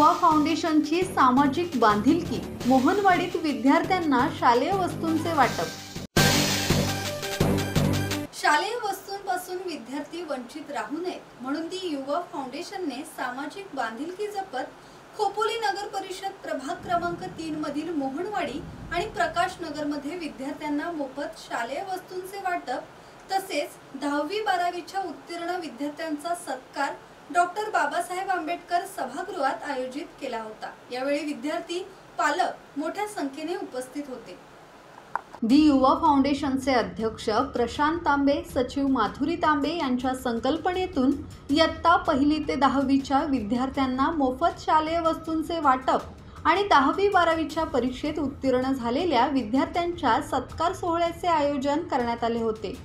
युवा फाउंडेशनची सामाजिक बांधिलकी, मोहनवाडीत विद्यार्थ्यांना शालेय वस्तूंचे वाटप। शालेय वस्तूंपासून विद्यार्थी वंचित राहू नयेत म्हणून दी युवा फाउंडेशनने सामाजिक बांधिलकी जपत खोपोली नगर परिषद प्रभाग क्रमांक 3 मधील मोहनवाडी आणि प्रकाश नगर मध्ये विद्यार्थ्यांना मोफत शालेय वस्तूंचे वाटप तसेच 10वी-12वीच्या उत्तीर्ण विद्यार्थ्यांचा सत्कार डॉक्टर बाबासाहेब आंबेडकर सभागृहात आयोजित केला होता। यावेळी विद्यार्थी, पालक मोठ्या संख्येने उपस्थित होते। दी युवा फाउंडेशनचे अध्यक्ष प्रशांत तांबे, सचिव माधुरी तांबे यांच्या संकल्पनेतून इयत्ता 1ली ते 10वीच्या विद्यार्थ्यांना मोफत शालेय वस्तूंचे वाटप आणि 10वी-12वीच्या परीक्षेत उत्तीर्ण झालेल्या विद्यार्थ्यांच्या सत्कार सोहळ्याचे आयोजन करण्यात आले होते।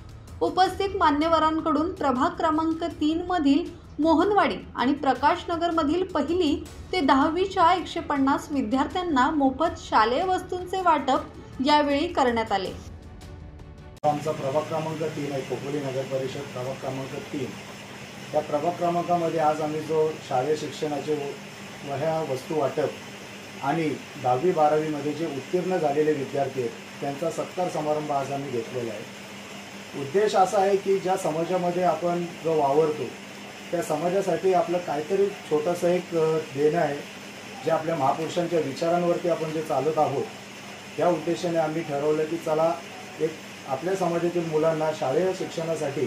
उपस्थित मान्यवरांकडून प्रभाग क्रमांक 3 मधील मोहनवाडी आणि प्रकाश नगर मधील 1ली ते 10वीच्या 150 विद्यार्थ्यांना मोफत शालेय वस्तूंचे वाटप यावेळी करण्यात आले। आमचा प्रभाग क्रमांक 3 आहे, खोपोली नगर परिषद प्रभाग क्रमांक 3। या प्रभाग क्रमांकामध्ये आज आम्ही जो शालेय शिक्षणाचे वह्या वस्तू वाटप आणि 10वी-12वी मध्ये जे उत्तीर्ण झालेले विद्यार्थी आहेत त्यांचा सत्कार समारंभ आज आम्ही घेतलेला आहे। उद्देश असा आहे की ज्या समाजामध्ये आपण जो वावरतो त्या समाजासाठी आपलं काहीतरी छोटंसं एक देणं आहे, जे आपल्या महापुरुषांच्या विचारांवरती आपण जे चालत आहोत त्या उद्देशाने आम्ही ठरवलं की चला एक आपल्या समाजातील मुलांना शालेय शिक्षणासाठी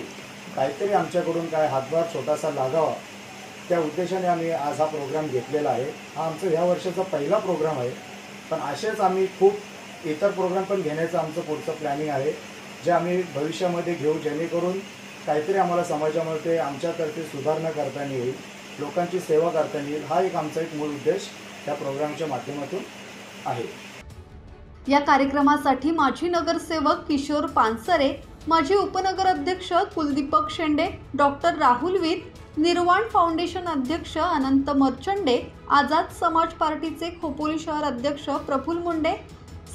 काहीतरी आमच्याकडून काय हातभार छोटासा लागावा, त्या उद्देशाने आम्ही आज हा प्रोग्राम घेतलेला आहे। हा आमचा ह्या वर्षाचा पहिला प्रोग्राम आहे, पण असेच आम्ही खूप इतर प्रोग्राम पण घेण्याचं आमचं पुढचं प्लॅनिंग आहे, जे आम्ही भविष्यामध्ये घेऊ, जेणेकरून काहीतरी आम्हाला समाजामध्ये आमच्यातर्फे सुधारणा करता येईल, लोकांची सेवा करता येईल। हा एक आमचा एक मूळ उद्देश या प्रोग्रामच्या माध्यमातून आहे। या कार्यक्रमासाठी माजी नगरसेवक किशोर पानसरे, माजी उपनगर अध्यक्ष कुलदीपक शेंडे, डॉक्टर राहुल वीर, निर्वाण फाउंडेशन अध्यक्ष अनंत मर्चंडे, आझाद समाज पार्टीचे खोपोली शहर अध्यक्ष प्रफुल्ल मुंडे,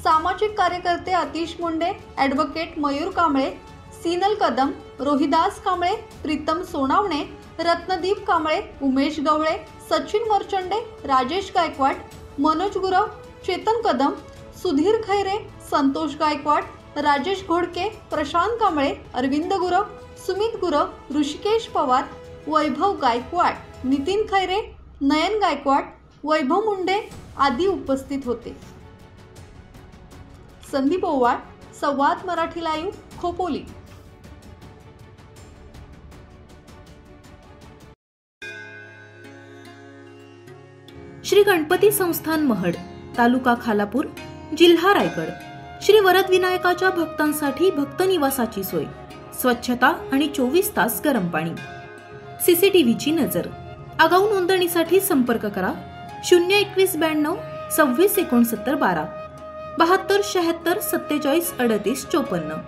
सामाजिक कार्यकर्ते अतिश मुंडे, ॲडव्होकेट मयूर कांबळे, सीनल कदम, रोहिदास कांबळे, प्रीतम सोनावणे, रत्नदीप कांबळे, उमेश गवळे, सचिन मर्चंडे, राजेश गायकवाड, मनोज गुरव, चेतन कदम, सुधीर खैरे, संतोष गायकवाड, राजेश घोडके, प्रशांत कांबळे, अरविंद गुरव, सुमित गुरव, ऋषिकेश पवार, वैभव गायकवाड, नितीन खैरे, नयन गायकवाड, वैभव मुंडे आदी उपस्थित होते। संदीप ओवाळ, संवाद मराठी लाईव्ह, खोपोली। श्री गणपती संस्थान महड, तालुका खालापूर, जिल्हा रायगड। श्री वरद विनायकाच्या भक्तांसाठी भक्त निवासाची सोय, स्वच्छता आणि 24 तास गरम पाणी, सीसीटीव्हीची नजर। आगाऊ नोंदणीसाठी संपर्क करा 02192 26 69 12 72 76 47 38 54।